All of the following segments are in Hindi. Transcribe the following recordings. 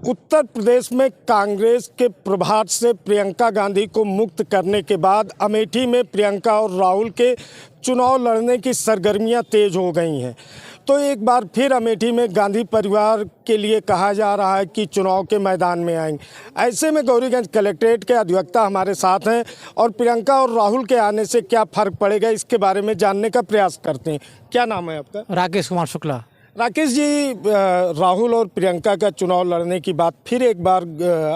उत्तर प्रदेश में कांग्रेस के प्रभार से प्रियंका गांधी को मुक्त करने के बाद अमेठी में प्रियंका और राहुल के चुनाव लड़ने की सरगर्मियां तेज हो गई हैं। तो एक बार फिर अमेठी में गांधी परिवार के लिए कहा जा रहा है कि चुनाव के मैदान में आएंगे। ऐसे में गौरीगंज कलेक्ट्रेट के अधिवक्ता हमारे साथ हैं और प्रियंका और राहुल के आने से क्या फ़र्क पड़ेगा इसके बारे में जानने का प्रयास करते हैं। क्या नाम है आपका? राकेश कुमार शुक्ला। राकेश जी, राहुल और प्रियंका का चुनाव लड़ने की बात फिर एक बार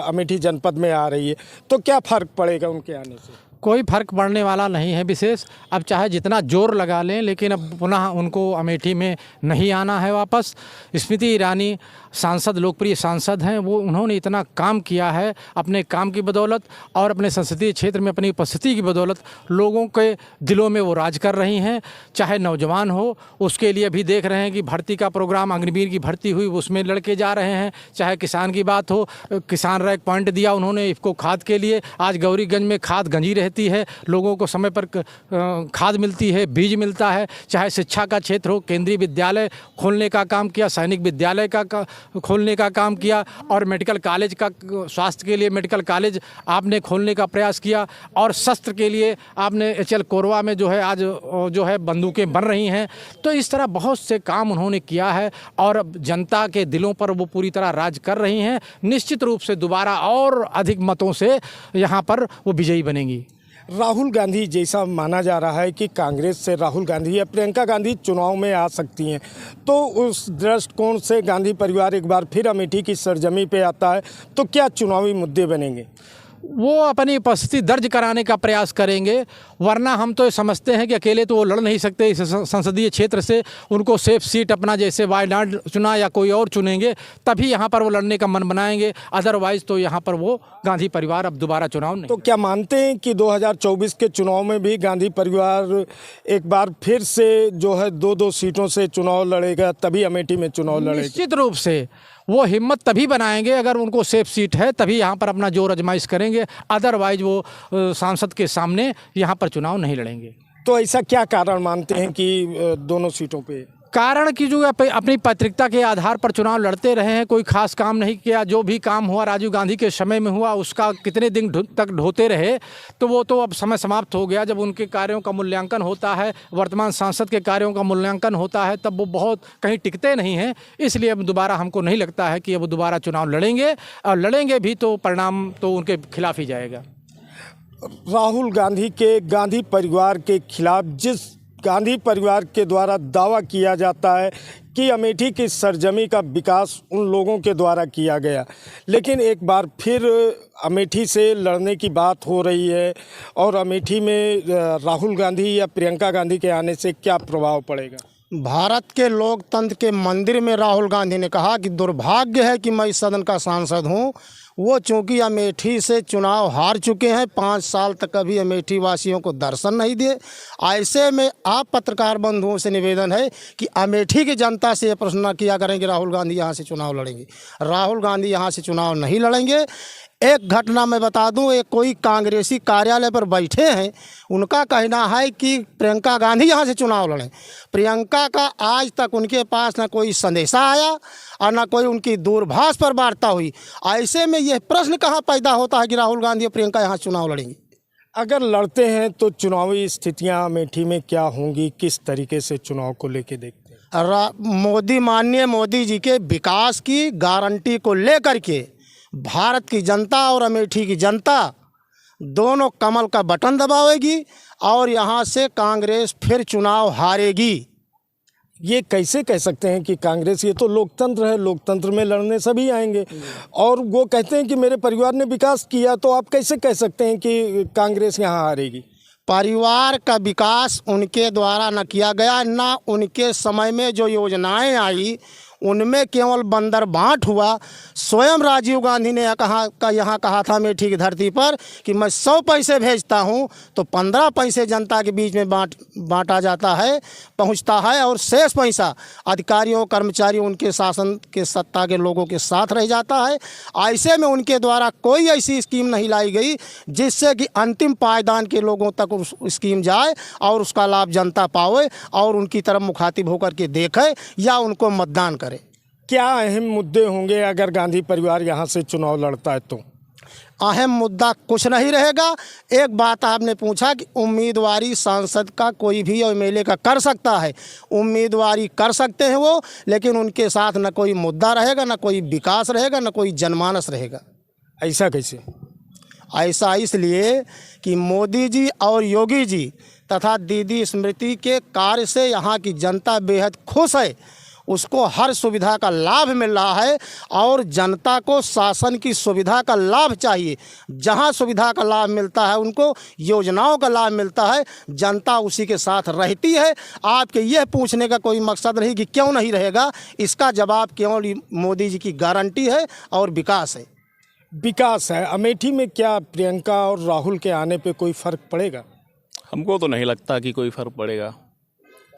अमेठी जनपद में आ रही है, तो क्या फ़र्क पड़ेगा उनके आने से? कोई फर्क पड़ने वाला नहीं है विशेष। अब चाहे जितना जोर लगा लें, लेकिन अब पुनः उनको अमेठी में नहीं आना है वापस। स्मृति ईरानी सांसद, लोकप्रिय सांसद हैं, वो उन्होंने इतना काम किया है अपने काम की बदौलत और अपने संसदीय क्षेत्र में अपनी उपस्थिति की बदौलत लोगों के दिलों में वो राज कर रही हैं। चाहे नौजवान हो, उसके लिए भी देख रहे हैं कि भर्ती का प्रोग्राम, अग्निवीर की भर्ती हुई, उसमें लड़के जा रहे हैं। चाहे किसान की बात हो, किसान रैक पॉइंट दिया उन्होंने इफ़को खाद के लिए। आज गौरीगंज में खाद गंजी रहती है, लोगों को समय पर खाद मिलती है, बीज मिलता है। चाहे शिक्षा का क्षेत्र हो, केंद्रीय विद्यालय खोलने का काम किया, सैनिक विद्यालय का खोलने का काम किया और मेडिकल कॉलेज का, स्वास्थ्य के लिए मेडिकल कॉलेज आपने खोलने का प्रयास किया और शस्त्र के लिए आपने HL कोरबा में जो है आज जो है बंदूकें बन रही हैं। तो इस तरह बहुत से काम उन्होंने किया है और जनता के दिलों पर वो पूरी तरह राज कर रही हैं। निश्चित रूप से दोबारा और अधिक मतों से यहाँ पर वो विजयी बनेंगी। राहुल गांधी, जैसा माना जा रहा है कि कांग्रेस से राहुल गांधी या प्रियंका गांधी चुनाव में आ सकती हैं, तो उस दृष्टिकोण से गांधी परिवार एक बार फिर अमेठी की सरजमी पे आता है, तो क्या चुनावी मुद्दे बनेंगे? वो अपनी उपस्थिति दर्ज कराने का प्रयास करेंगे, वरना हम तो समझते हैं कि अकेले तो वो लड़ नहीं सकते इस संसदीय क्षेत्र से। उनको सेफ सीट अपना जैसे वायनाड चुना या कोई और चुनेंगे, तभी यहाँ पर वो लड़ने का मन बनाएंगे। अदरवाइज़ तो यहाँ पर वो गांधी परिवार अब दोबारा चुनाव नहीं। तो क्या मानते हैं कि 2024 के चुनाव में भी गांधी परिवार एक बार फिर से जो है 2-2 सीटों से चुनाव लड़ेगा, तभी अमेठी में चुनाव लड़ेगा? निश्चित रूप से वो हिम्मत तभी बनाएंगे अगर उनको सेफ सीट है, तभी यहाँ पर अपना जोर आजमाइश करेंगे। अदरवाइज वो सांसद के सामने यहाँ पर चुनाव नहीं लड़ेंगे। तो ऐसा क्या कारण मानते हैं कि दोनों सीटों पे? कारण कि जो अपनी पत्रिकता के आधार पर चुनाव लड़ते रहे हैं, कोई खास काम नहीं किया। जो भी काम हुआ राजीव गांधी के समय में हुआ, उसका कितने दिन तक ढोते रहे, तो वो तो अब समय समाप्त हो गया। जब उनके कार्यों का मूल्यांकन होता है, वर्तमान सांसद के कार्यों का मूल्यांकन होता है, तब वो बहुत कहीं टिकते नहीं हैं। इसलिए अब दोबारा हमको नहीं लगता है कि अब दोबारा चुनाव लड़ेंगे, और लड़ेंगे भी तो परिणाम तो उनके खिलाफ ही जाएगा। राहुल गांधी के गांधी परिवार के खिलाफ जिस गांधी परिवार के द्वारा दावा किया जाता है कि अमेठी की सरजमी का विकास उन लोगों के द्वारा किया गया, लेकिन एक बार फिर अमेठी से लड़ने की बात हो रही है और अमेठी में राहुल गांधी या प्रियंका गांधी के आने से क्या प्रभाव पड़ेगा? भारत के लोकतंत्र के मंदिर में राहुल गांधी ने कहा कि दुर्भाग्य है कि मैं इस सदन का सांसद हूं। वो चूंकि अमेठी से चुनाव हार चुके हैं, 5 साल तक कभी अमेठी वासियों को दर्शन नहीं दिए। ऐसे में आप पत्रकार बंधुओं से निवेदन है कि अमेठी की जनता से ये प्रश्न न किया करें कि राहुल गांधी यहाँ से चुनाव लड़ेंगे। राहुल गांधी यहाँ से चुनाव नहीं लड़ेंगे। एक घटना मैं बता दूं, एक कोई कांग्रेसी कार्यालय पर बैठे हैं, उनका कहना है कि प्रियंका गांधी यहाँ से चुनाव लड़ें। प्रियंका का आज तक उनके पास ना कोई संदेशा आया और ना कोई उनकी दूरभाष पर वार्ता हुई। ऐसे में यह प्रश्न कहाँ पैदा होता है कि राहुल गांधी और प्रियंका यहाँ चुनाव लड़ेंगे? अगर लड़ते हैं तो चुनावी स्थितियां अमेठी में क्या होंगी? किस तरीके से चुनाव को लेके देखते हैं? माननीय मोदी जी के विकास की गारंटी को लेकर के भारत की जनता और अमेठी की जनता दोनों कमल का बटन दबावेगी और यहाँ से कांग्रेस फिर चुनाव हारेगी। ये कैसे कह सकते हैं कि कांग्रेस? ये तो लोकतंत्र है, लोकतंत्र में लड़ने सभी आएंगे। और वो कहते हैं कि मेरे परिवार ने विकास किया, तो आप कैसे कह सकते हैं कि कांग्रेस यहाँ हारेगी? परिवार का विकास उनके द्वारा न किया गया, ना उनके समय में जो योजनाएं आई उनमें केवल बंदर बांट हुआ। स्वयं राजीव गांधी ने यहाँ कहा था अमेठी की धरती पर कि मैं 100 पैसे भेजता हूँ तो 15 पैसे जनता के बीच में बांटा जाता है, पहुँचता है, और शेष पैसा अधिकारियों कर्मचारियों उनके शासन के सत्ता के लोगों के साथ रह जाता है। ऐसे में उनके द्वारा कोई ऐसी स्कीम नहीं लाई गई जिससे कि अंतिम पायदान के लोगों तक उस स्कीम जाए और उसका लाभ जनता पावे और उनकी तरफ मुखातिब होकर के देखे या उनको मतदान करे। क्या अहम मुद्दे होंगे अगर गांधी परिवार यहाँ से चुनाव लड़ता है तो? अहम मुद्दा कुछ नहीं रहेगा। एक बात आपने पूछा कि उम्मीदवारी सांसद का कोई भी एमएलए का कर सकता है, उम्मीदवारी कर सकते हैं वो, लेकिन उनके साथ न कोई मुद्दा रहेगा, न कोई विकास रहेगा, न कोई जनमानस रहेगा। ऐसा कैसे? ऐसा इसलिए कि मोदी जी और योगी जी तथा दीदी स्मृति के कार्य से यहाँ की जनता बेहद खुश है। उसको हर सुविधा का लाभ मिल रहा है और जनता को शासन की सुविधा का लाभ चाहिए। जहाँ सुविधा का लाभ मिलता है, उनको योजनाओं का लाभ मिलता है, जनता उसी के साथ रहती है। आपके यह पूछने का कोई मकसद नहीं कि क्यों नहीं रहेगा, इसका जवाब केवल मोदी जी की गारंटी है और विकास है। विकास है। अमेठी में क्या प्रियंका और राहुल के आने पे कोई फ़र्क पड़ेगा? हमको तो नहीं लगता कि कोई फ़र्क पड़ेगा।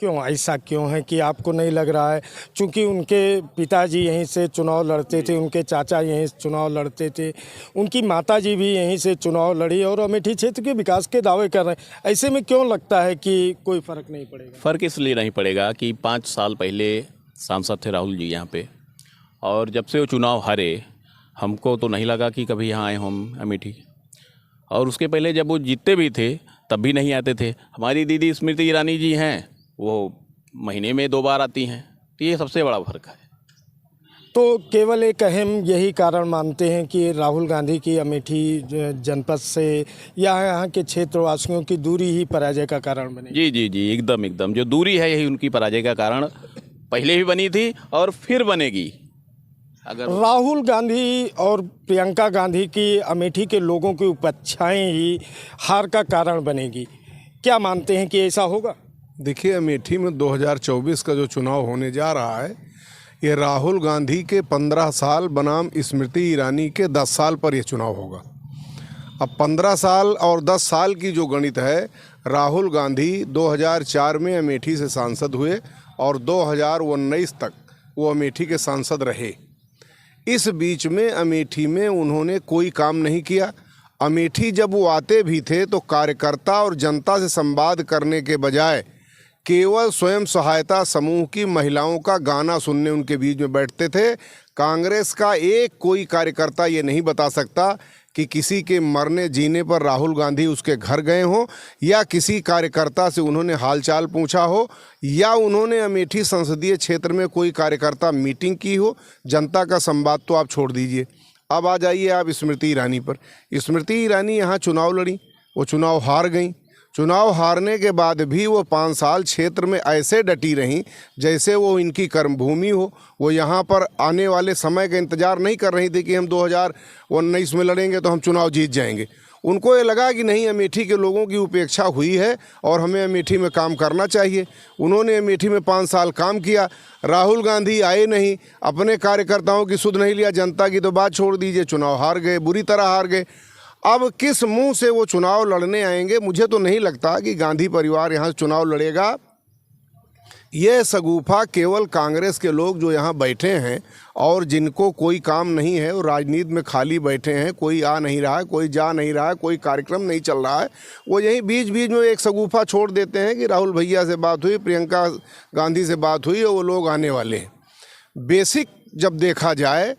क्यों, ऐसा क्यों है कि आपको नहीं लग रहा है? चूँकि उनके पिताजी यहीं से चुनाव लड़ते थे, उनके चाचा यहीं से चुनाव लड़ते थे, उनकी माताजी भी यहीं से चुनाव लड़ी और अमेठी क्षेत्र के विकास के दावे कर रहे हैं। ऐसे में क्यों लगता है कि कोई फ़र्क नहीं पड़ेगा? फ़र्क इसलिए नहीं पड़ेगा कि 5 साल पहले सांसद थे राहुल जी यहाँ पे, और जब से वो चुनाव हारे हमको तो नहीं लगा कि कभी यहाँ आए हम अमेठी। और उसके पहले जब वो जीतते भी थे तब भी नहीं आते थे। हमारी दीदी स्मृति ईरानी जी हैं, वो महीने में 2 बार आती हैं, तो ये सबसे बड़ा फ़र्क है। तो केवल एक अहम यही कारण मानते हैं कि राहुल गांधी की अमेठी जनपद से या यहाँ के क्षेत्रवासियों की दूरी ही पराजय का कारण बनी? जी जी जी, एकदम जो दूरी है यही उनकी पराजय का कारण पहले भी बनी थी और फिर बनेगी। अगर राहुल गांधी और प्रियंका गांधी की अमेठी के लोगों की उपेक्षाएं ही हार का कारण बनेगी, क्या मानते हैं कि ऐसा होगा? देखिए, अमेठी में 2024 का जो चुनाव होने जा रहा है, ये राहुल गांधी के 15 साल बनाम स्मृति ईरानी के 10 साल पर यह चुनाव होगा। अब 15 साल और 10 साल की जो गणित है, राहुल गांधी 2004 में अमेठी से सांसद हुए और 2019 तक वो अमेठी के सांसद रहे। इस बीच में अमेठी में उन्होंने कोई काम नहीं किया। अमेठी जब वो आते भी थे तो कार्यकर्ता और जनता से संवाद करने के बजाय केवल स्वयं सहायता समूह की महिलाओं का गाना सुनने उनके बीच में बैठते थे। कांग्रेस का एक कोई कार्यकर्ता ये नहीं बता सकता कि किसी के मरने जीने पर राहुल गांधी उसके घर गए हों या किसी कार्यकर्ता से उन्होंने हालचाल पूछा हो या उन्होंने अमेठी संसदीय क्षेत्र में कोई कार्यकर्ता मीटिंग की हो। जनता का संवाद तो आप छोड़ दीजिए। अब आ जाइए आप स्मृति ईरानी पर। स्मृति ईरानी यहाँ चुनाव लड़ी, वो चुनाव हार गई। चुनाव हारने के बाद भी वो 5 साल क्षेत्र में ऐसे डटी रहीं जैसे वो इनकी कर्मभूमि हो। वो यहाँ पर आने वाले समय का इंतज़ार नहीं कर रही थी कि हम 2019 में लड़ेंगे तो हम चुनाव जीत जाएंगे। उनको ये लगा कि नहीं, अमेठी के लोगों की उपेक्षा हुई है और हमें अमेठी में काम करना चाहिए। उन्होंने अमेठी में 5 साल काम किया। राहुल गांधी आए नहीं, अपने कार्यकर्ताओं की सुध नहीं लिया, जनता की तो बात छोड़ दीजिए, चुनाव हार गए, बुरी तरह हार गए। अब किस मुंह से वो चुनाव लड़ने आएंगे? मुझे तो नहीं लगता कि गांधी परिवार यहाँ चुनाव लड़ेगा। ये शगुफा केवल कांग्रेस के लोग जो यहाँ बैठे हैं और जिनको कोई काम नहीं है, वो राजनीति में खाली बैठे हैं, कोई आ नहीं रहा है, कोई जा नहीं रहा है, कोई कार्यक्रम नहीं चल रहा है, वो यहीं बीच बीच में एक शगुफा छोड़ देते हैं कि राहुल भैया से बात हुई, प्रियंका गांधी से बात हुई और वो लोग आने वाले हैं। बेसिक जब देखा जाए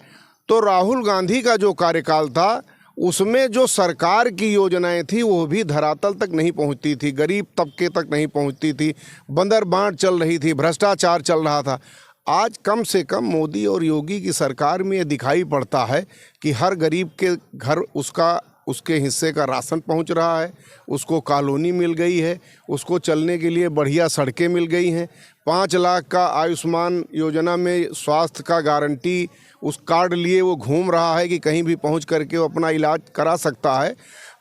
तो राहुल गांधी का जो कार्यकाल था उसमें जो सरकार की योजनाएं थी वो भी धरातल तक नहीं पहुंचती थी, गरीब तबके तक नहीं पहुंचती थी, बंदर बांट चल रही थी, भ्रष्टाचार चल रहा था। आज कम से कम मोदी और योगी की सरकार में ये दिखाई पड़ता है कि हर गरीब के घर उसके हिस्से का राशन पहुंच रहा है, उसको कॉलोनी मिल गई है, उसको चलने के लिए बढ़िया सड़कें मिल गई हैं। 5 लाख का आयुष्मान योजना में स्वास्थ्य का गारंटी उस कार्ड लिए वो घूम रहा है कि कहीं भी पहुंच करके वो अपना इलाज करा सकता है।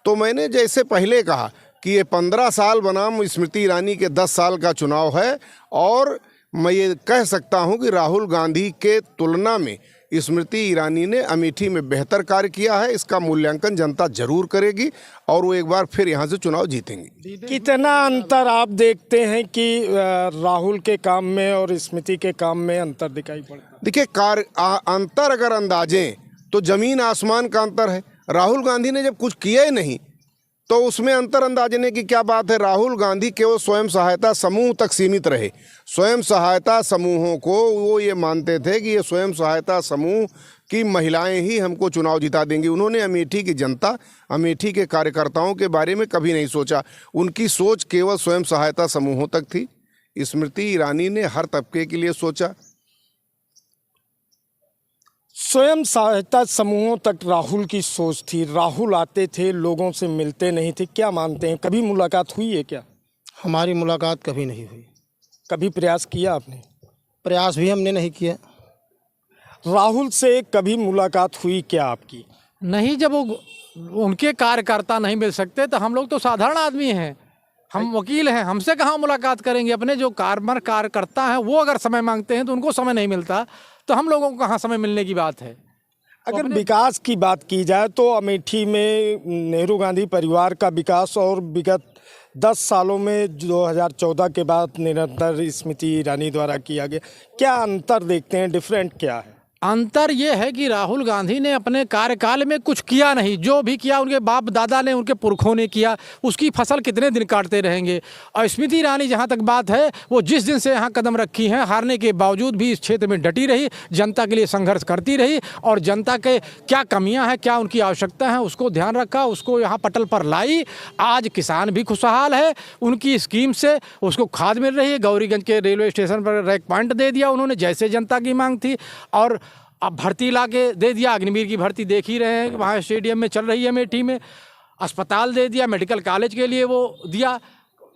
तो मैंने जैसे पहले कहा कि ये 15 साल बनाम स्मृति ईरानी के 10 साल का चुनाव है और मैं ये कह सकता हूं कि राहुल गांधी के तुलना में स्मृति ईरानी ने अमेठी में बेहतर कार्य किया है। इसका मूल्यांकन जनता जरूर करेगी और वो एक बार फिर यहाँ से चुनाव जीतेंगे। कितना अंतर आप देखते हैं कि राहुल के काम में और स्मृति के काम में अंतर दिखाई पड़ता है? देखिए, अंतर अगर अंदाजें तो ज़मीन आसमान का अंतर है। राहुल गांधी ने जब कुछ किया ही नहीं तो उसमें अंतर अंदाजने की क्या बात है। राहुल गांधी केवल स्वयं सहायता समूह तक सीमित रहे। स्वयं सहायता समूहों को वो ये मानते थे कि ये स्वयं सहायता समूह की महिलाएं ही हमको चुनाव जिता देंगी। उन्होंने अमेठी की जनता, अमेठी के कार्यकर्ताओं के बारे में कभी नहीं सोचा। उनकी सोच केवल स्वयं सहायता समूहों तक थी। स्मृति ईरानी ने हर तबके के लिए सोचा। स्वयं सहायता समूहों तक राहुल की सोच थी। राहुल आते थे, लोगों से मिलते नहीं थे। क्या मानते हैं, कभी मुलाकात हुई है क्या? हमारी मुलाकात कभी नहीं हुई। कभी प्रयास किया आपने? प्रयास भी हमने नहीं किया। राहुल से कभी मुलाकात हुई क्या आपकी? नहीं, जब वो उनके कार्यकर्ता नहीं मिल सकते तो हम लोग तो साधारण आदमी हैं, हम वकील हैं, हमसे कहाँ मुलाकात करेंगे। अपने जो कार्यकर्ता हैं वो अगर समय मांगते हैं तो उनको समय नहीं मिलता, तो हम लोगों को कहाँ समय मिलने की बात है। अगर विकास की बात की जाए तो अमेठी में नेहरू गांधी परिवार का विकास और विगत 10 सालों में 2014 के बाद निरंतर स्मृति ईरानी द्वारा किया गया, क्या अंतर देखते हैं, डिफरेंट क्या है? अंतर ये है कि राहुल गांधी ने अपने कार्यकाल में कुछ किया नहीं। जो भी किया उनके बाप दादा ने, उनके पुरखों ने किया, उसकी फसल कितने दिन काटते रहेंगे। और स्मृति ईरानी जहाँ तक बात है, वो जिस दिन से यहाँ कदम रखी हैं, हारने के बावजूद भी इस क्षेत्र में डटी रही, जनता के लिए संघर्ष करती रही और जनता के क्या कमियाँ हैं, क्या उनकी आवश्यकता है, उसको ध्यान रखा, उसको यहाँ पटल पर लाई। आज किसान भी खुशहाल है, उनकी स्कीम से उसको खाद मिल रही है। गौरीगंज के रेलवे स्टेशन पर रैक पॉइंट दे दिया उन्होंने, जैसे जनता की मांग थी। और अब भर्ती ला के दे दिया, अग्निवीर की भर्ती देख ही रहे हैं कि वहाँ स्टेडियम में चल रही है अमेठी में। अस्पताल दे दिया, मेडिकल कॉलेज के लिए वो दिया,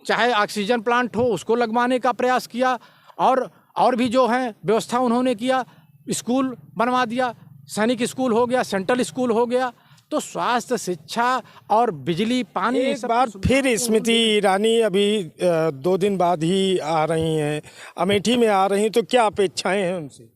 चाहे ऑक्सीजन प्लांट हो उसको लगवाने का प्रयास किया। और भी जो है व्यवस्था उन्होंने किया, स्कूल बनवा दिया, सैनिक स्कूल हो गया, सेंट्रल स्कूल हो गया। तो स्वास्थ्य, शिक्षा और बिजली, पानी, एक बार फिर स्मृति ईरानी अभी 2 दिन बाद ही आ रही हैं, अमेठी में आ रही हैं, तो क्या अपेक्षाएं हैं उनसे?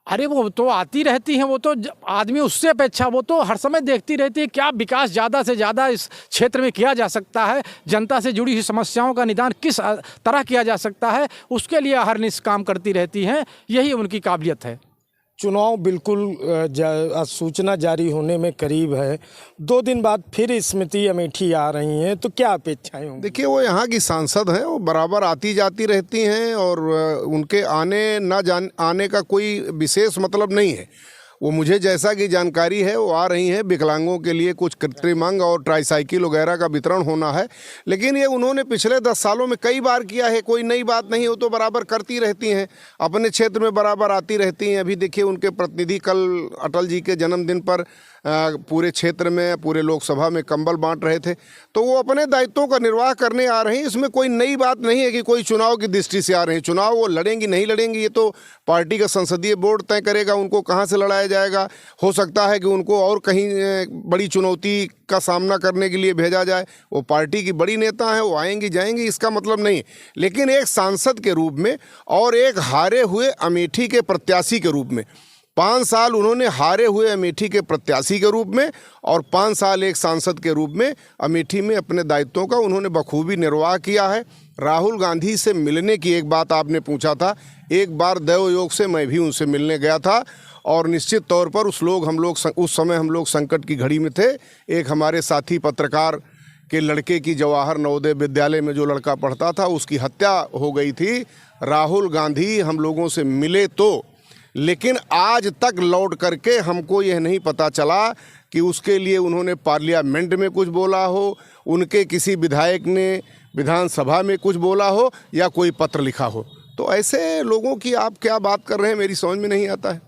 अरे वो तो आती रहती हैं, वो तो आदमी उससे अपेक्षा, वो तो हर समय देखती रहती है क्या विकास ज़्यादा से ज़्यादा इस क्षेत्र में किया जा सकता है, जनता से जुड़ी हुई समस्याओं का निदान किस तरह किया जा सकता है, उसके लिए अहरनिश काम करती रहती हैं। यही उनकी काबिलियत है। चुनाव बिल्कुल सूचना जारी होने में करीब है, 2 दिन बाद फिर स्मृति अमेठी आ रही हैं, तो क्या अपेक्षाएं होंगी? देखिए, वो यहाँ की सांसद हैं, वो बराबर आती जाती रहती हैं और उनके आने का कोई विशेष मतलब नहीं है। वो मुझे जैसा कि जानकारी है वो आ रही हैं, विकलांगों के लिए कुछ कृत्रिम अंग और ट्राईसाइकिल वगैरह का वितरण होना है। लेकिन ये उन्होंने पिछले 10 सालों में कई बार किया है, कोई नई बात नहीं, वो तो बराबर करती रहती हैं, अपने क्षेत्र में बराबर आती रहती हैं। अभी देखिए, उनके प्रतिनिधि कल अटल जी के जन्मदिन पर पूरे क्षेत्र में, पूरे लोकसभा में कंबल बांट रहे थे। तो वो अपने दायित्वों का निर्वाह करने आ रहे हैं। इसमें कोई नई बात नहीं है कि कोई चुनाव की दृष्टि से आ रहे हैं। चुनाव वो लड़ेंगी नहीं लड़ेंगी ये तो पार्टी का संसदीय बोर्ड तय करेगा, उनको कहाँ से लड़ाया जाएगा। हो सकता है कि उनको और कहीं बड़ी चुनौती का सामना करने के लिए भेजा जाए। वो पार्टी की बड़ी नेता हैं, वो आएंगी जाएंगी, इसका मतलब नहीं। लेकिन एक सांसद के रूप में और एक हारे हुए अमेठी के प्रत्याशी के रूप में, 5 साल उन्होंने हारे हुए अमेठी के प्रत्याशी के रूप में और 5 साल एक सांसद के रूप में अमेठी में अपने दायित्वों का उन्होंने बखूबी निर्वाह किया है। राहुल गांधी से मिलने की एक बात आपने पूछा था, एक बार दैव योग से मैं भी उनसे मिलने गया था और निश्चित तौर पर उस समय हम लोग संकट की घड़ी में थे। एक हमारे साथी पत्रकार के लड़के की जवाहर नवोदय विद्यालय में जो लड़का पढ़ता था उसकी हत्या हो गई थी। राहुल गांधी हम लोगों से मिले तो, लेकिन आज तक लौट करके हमको यह नहीं पता चला कि उसके लिए उन्होंने पार्लियामेंट में कुछ बोला हो, उनके किसी विधायक ने विधानसभा में कुछ बोला हो या कोई पत्र लिखा हो। तो ऐसे लोगों की आप क्या बात कर रहे हैं, मेरी समझ में नहीं आता है।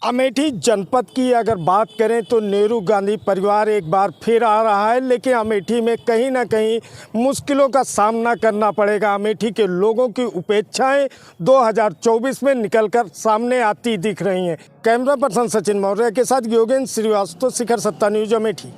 अमेठी जनपद की अगर बात करें तो नेहरू गांधी परिवार एक बार फिर आ रहा है, लेकिन अमेठी में कहीं ना कहीं मुश्किलों का सामना करना पड़ेगा। अमेठी के लोगों की उपेक्षाएं 2024 में निकलकर सामने आती दिख रही हैं। कैमरा पर्सन सचिन मौर्य के साथ योगेंद्र श्रीवास्तव, शिखर सत्ता न्यूज़, अमेठी।